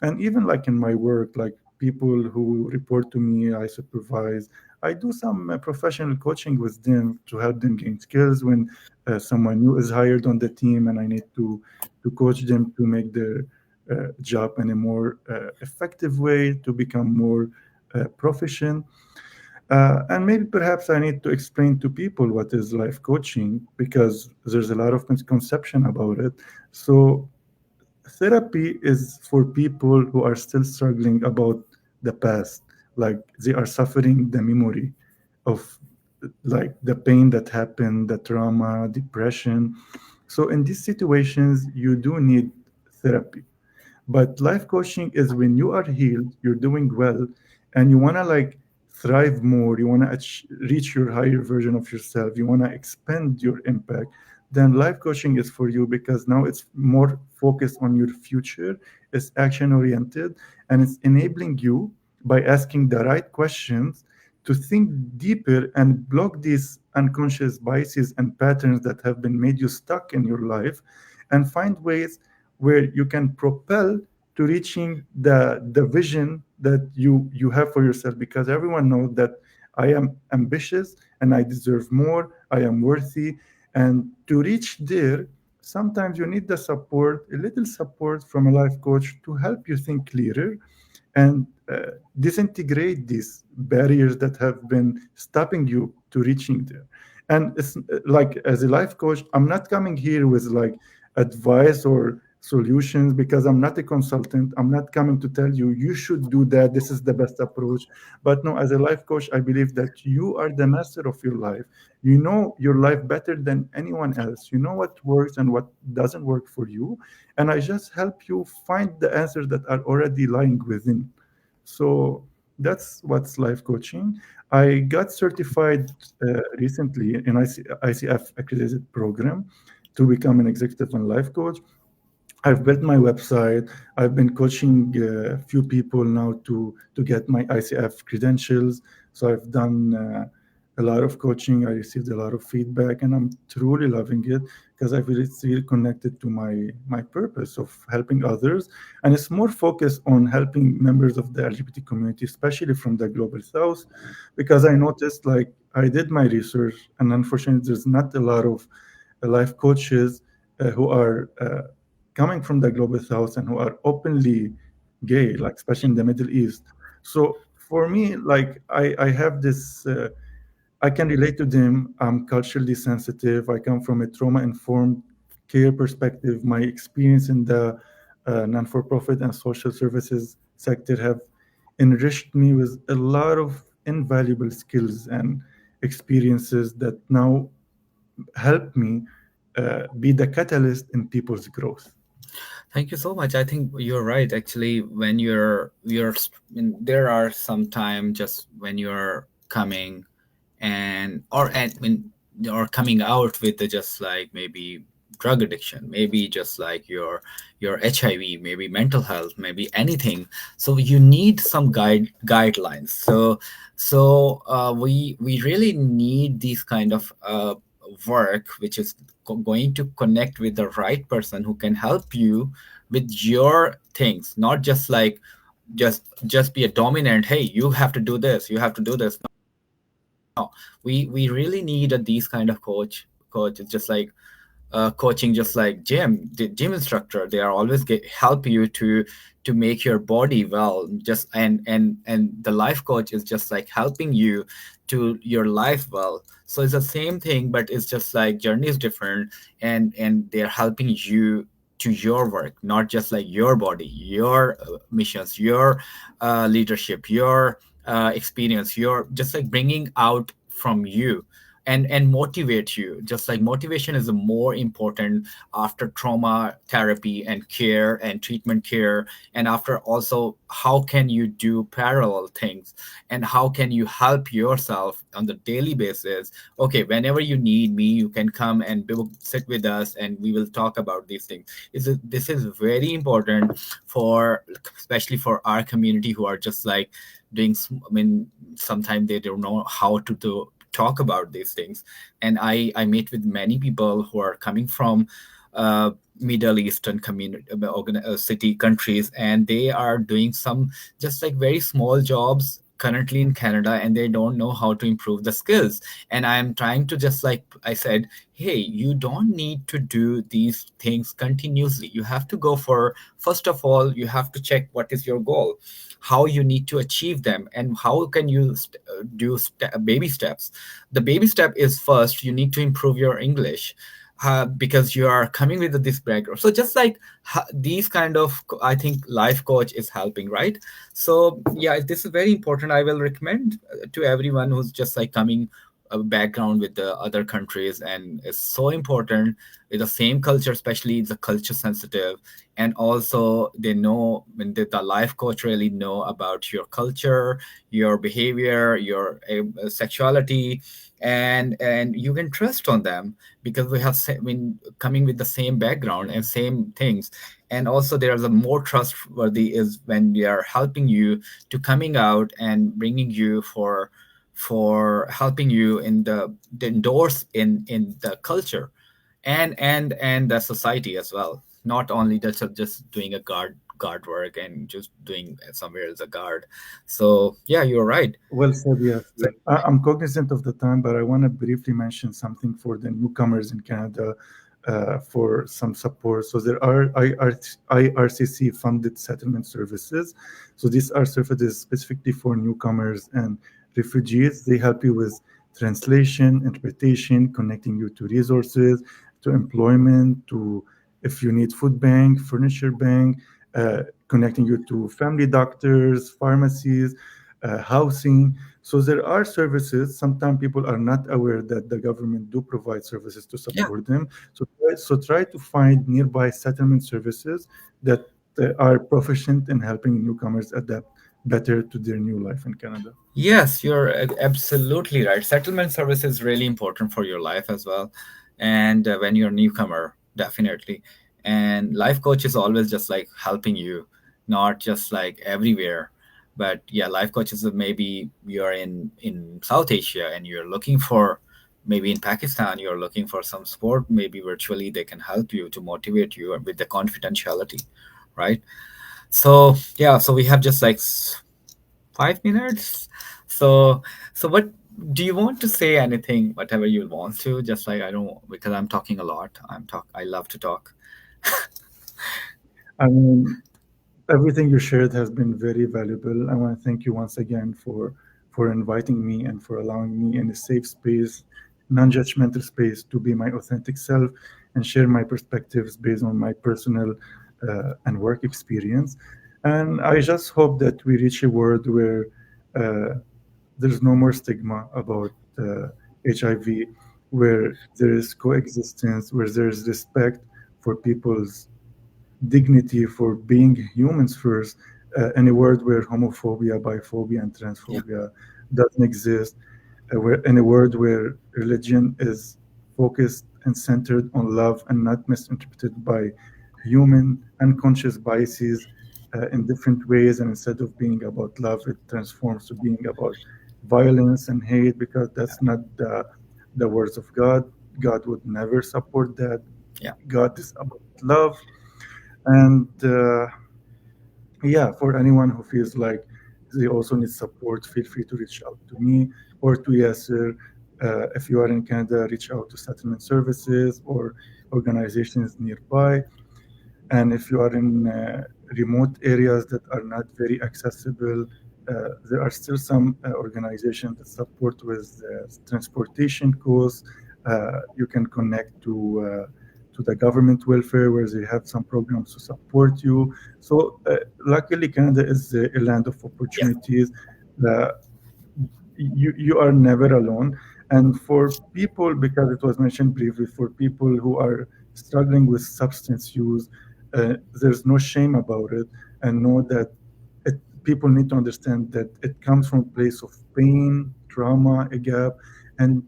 And even like in my work, like people who report to me, I supervise, I do some professional coaching with them to help them gain skills when someone new is hired on the team, and I need to coach them to make their job in a more effective way, to become more proficient. And maybe perhaps I need to explain to people what is life coaching, because there's a lot of misconception about it. So therapy is for people who are still struggling about the past, like they are suffering the memory of, like, the pain that happened, the trauma, depression. So in these situations, you do need therapy. But life coaching is when you are healed, you're doing well, and you want to like thrive more, you want to reach your higher version of yourself, you want to expand your impact. Then life coaching is for you, because now it's more focused on your future, it's action oriented, and it's enabling you by asking the right questions to think deeper and block these unconscious biases and patterns that have been made you stuck in your life, and find ways where you can propel to reaching the vision that you have for yourself, because everyone knows that I am ambitious and I deserve more, I am worthy. And to reach there, sometimes you need the support, a little support from a life coach to help you think clearer and disintegrate these barriers that have been stopping you to reaching there. And it's like, as a life coach, I'm not coming here with like advice or solutions, because I'm not a consultant. I'm not coming to tell you you should do that, this is the best approach. But no, as a life coach, I believe that you are the master of your life. You know your life better than anyone else. You know what works and what doesn't work for you, and I just help you find the answers that are already lying within. So that's what's life coaching. I got certified recently in ICF accredited program to become an executive and life coach. I've built my website. I've been coaching a few people now to get my ICF credentials. So I've done a lot of coaching. I received a lot of feedback, and I'm truly loving it, because I feel connected to my purpose of helping others. And it's more focused on helping members of the LGBT community, especially from the global south, because I noticed, like, I did my research, and unfortunately, there's not a lot of life coaches who are coming from the global south and who are openly gay, like especially in the Middle East. So for me, like, I have this, I can relate to them. I'm culturally sensitive. I come from a trauma informed care perspective, my experience in the non-for-profit and social services sector have enriched me with a lot of invaluable skills and experiences that now help me be the catalyst in people's growth. Thank you so much. I think you're right. Actually, when there are some time just when you're coming and or coming out with the, just like maybe drug addiction, maybe just like your HIV, maybe mental health, maybe anything. So you need some guidelines. We really need these kind of work, which is going to connect with the right person who can help you with your things, not just like just be a dominant. Hey, you have to do this, you have to do this. No, we really need these kind of coach. It's just like coaching, just like the gym instructor. They are always help you to make your body well. Just and the life coach is just like helping you to your life well. So it's the same thing, but it's just like journey is different, and they're helping you to your work, not just like your body, your missions, your leadership, your experience, your just like bringing out from you and motivate you. Just like motivation is the more important after trauma therapy and care and treatment care, and after also how can you do parallel things, and how can you help yourself on the daily basis. Okay, whenever you need me, you can come and sit with us and we will talk about these things. This is very important for, especially for our community who are just like doing I mean, sometimes they don't know how to talk about these things. And I meet with many people who are coming from Middle Eastern community city countries, and they are doing some just like very small jobs currently in Canada, and they don't know how to improve the skills. And I'm trying to, just like I said, hey, you don't need to do these things continuously. You have to go for, first of all, you have to check what is your goal, how you need to achieve them, and how can you baby steps. The baby step is, first you need to improve your English, because you are coming with this background. So just like these kind of, I think life coach is helping, right? So yeah, this is very important. I will recommend to everyone who's just like coming a background with the other countries, and it's so important with the same culture, especially the culture sensitive. And also they know, when the life coach really know about your culture, your behavior, your sexuality, and you can trust on them, because we have been coming with the same background and same things. And also there's a more trustworthy is when they are helping you to coming out and bringing you for helping you in the endorse in the culture and the society as well, not only just doing a guard work and just doing somewhere as a guard. So yeah, you're right. Well said, yes. So, I'm cognizant of the time, but I want to briefly mention something for the newcomers in Canada for some support. So there are IRCC funded settlement services. So these are services specifically for newcomers and refugees. They help you with translation, interpretation, connecting you to resources, to employment, to if you need food bank, furniture bank, connecting you to family doctors, pharmacies, housing. So there are services. Sometimes people are not aware that the government do provide services to yeah. support them. So try to find nearby settlement services that are proficient in helping newcomers adapt better to their new life in Canada. Yes, you're absolutely right. Settlement service is really important for your life as well. And when you're a newcomer, definitely. And life coach is always just like helping you, not just like everywhere. But yeah, life coaches, maybe you're in South Asia and you're looking for, maybe in Pakistan, you're looking for some support, maybe virtually they can help you to motivate you with the confidentiality, right? So yeah, so we have just like 5 minutes. So, so what do you want to say? Anything, whatever you want to? Just like I don't, because I'm talking a lot. I love to talk. I mean, everything you shared has been very valuable. I want to thank you once again for inviting me and for allowing me in a safe space, non-judgmental space to be my authentic self and share my perspectives based on my personal and work experience. And I just hope that we reach a world where there's no more stigma about HIV, where there is coexistence, where there's respect for people's dignity, for being humans first, in a world where homophobia, biphobia, and Yeah. transphobia doesn't exist, in a world where religion is focused and centered on love and not misinterpreted by human unconscious biases in different ways. And instead of being about love, it transforms to being about violence and hate, because that's not the words of God. God would never support that. Yeah. God is about love. And yeah, for anyone who feels like they also need support, feel free to reach out to me or to Yasser. If you are in Canada, reach out to settlement services or organizations nearby. And if you are in remote areas that are not very accessible, there are still some organizations that support with transportation costs. You can connect to the government welfare, where they have some programs to support you. So luckily, Canada is a land of Yeah. opportunities. Uh, you are never alone. And for people, because it was mentioned briefly, for people who are struggling with substance use, there's no shame about it, and know that people need to understand that it comes from a place of pain, trauma, a gap, and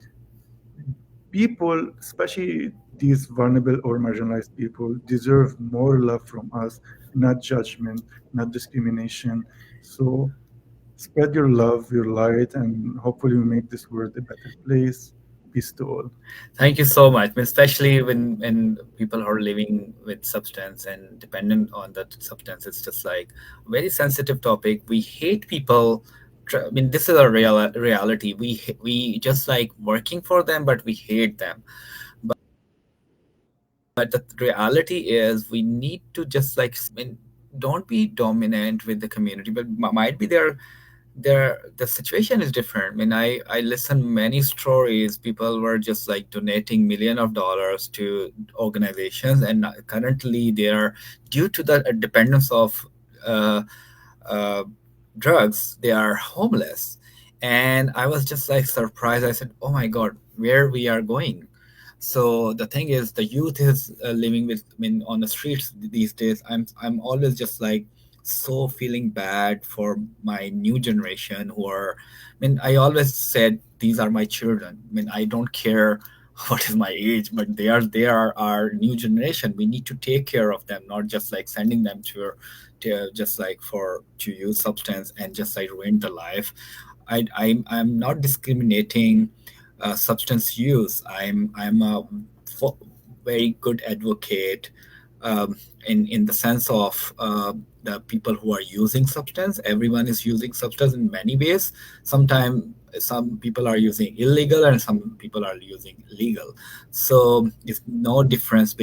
people, especially these vulnerable or marginalized people, deserve more love from us, not judgment, not discrimination. So spread your love, your light, and hopefully we make this world a better place. Peace to all. Thank you so much, especially when people are living with substance and dependent on that substance. It's just like a very sensitive topic. We hate people. I mean, this is a reality. We just like working for them, but we hate them. But the reality is, we need to just like, I mean, don't be dominant with the community, but might be the situation is different. I mean, I listen many stories. People were just like donating million of dollars to organizations, and currently they are, due to the dependence of uh, uh, drugs, they are homeless. And I was just like surprised. I said, oh my god, where we are going. So the thing is, the youth is living with, I mean, on the streets these days. I'm always just like so feeling bad for my new generation who are, I mean, I always said these are my children. I mean, I don't care what is my age, but they are our new generation. We need to take care of them, not just like sending them to just like for to use substance and just like ruin the life. I'm not discriminating substance use. I'm a very good advocate, in the sense of the people who are using substance. Everyone is using substance in many ways. Sometimes some people are using illegal and some people are using legal. So it's no difference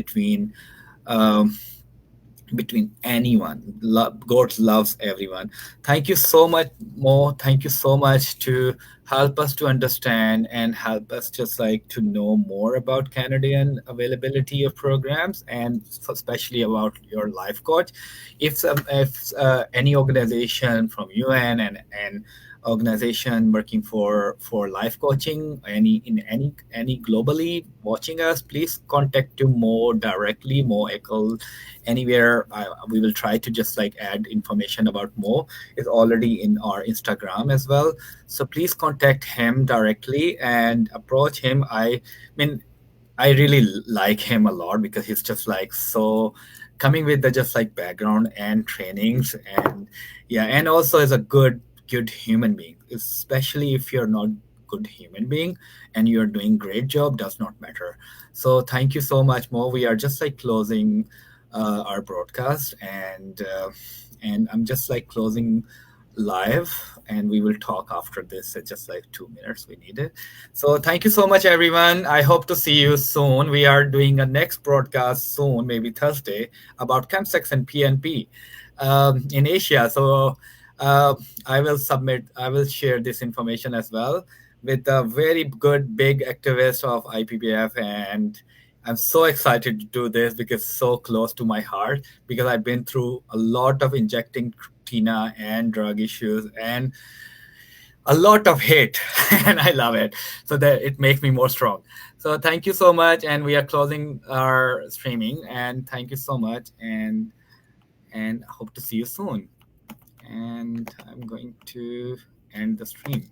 um, between anyone. God loves everyone. Thank you so much, Mo. Thank you so much to help us to understand and help us just like to know more about Canadian availability of programs, and especially about your life coach. If any organization from UN and organization working for life coaching, any globally watching us, please contact to Mo directly, Mo Akel, anywhere. We will try to just like add information about Mo. It's already in our Instagram as well. So please contact him directly and approach him. I mean, I really like him a lot because he's just like so coming with the just like background and trainings, and yeah, and also is a good human being, especially if you're not good human being and you're doing great job, does not matter. So thank you so much, Mo. We are just like closing our broadcast, and I'm just like closing live, and we will talk after this at just like 2 minutes we need it. So thank you so much, everyone. I hope to see you soon. We are doing a next broadcast soon, maybe Thursday, about chemsex and PNP in Asia. So uh, I will share this information as well with a very good big activist of IPPF, and I'm so excited to do this because it's so close to my heart, because I've been through a lot of injecting Tina and drug issues and a lot of hate and I love it. So that it makes me more strong. So thank you so much. And we are closing our streaming, and thank you so much. And hope to see you soon. And I'm going to end the stream.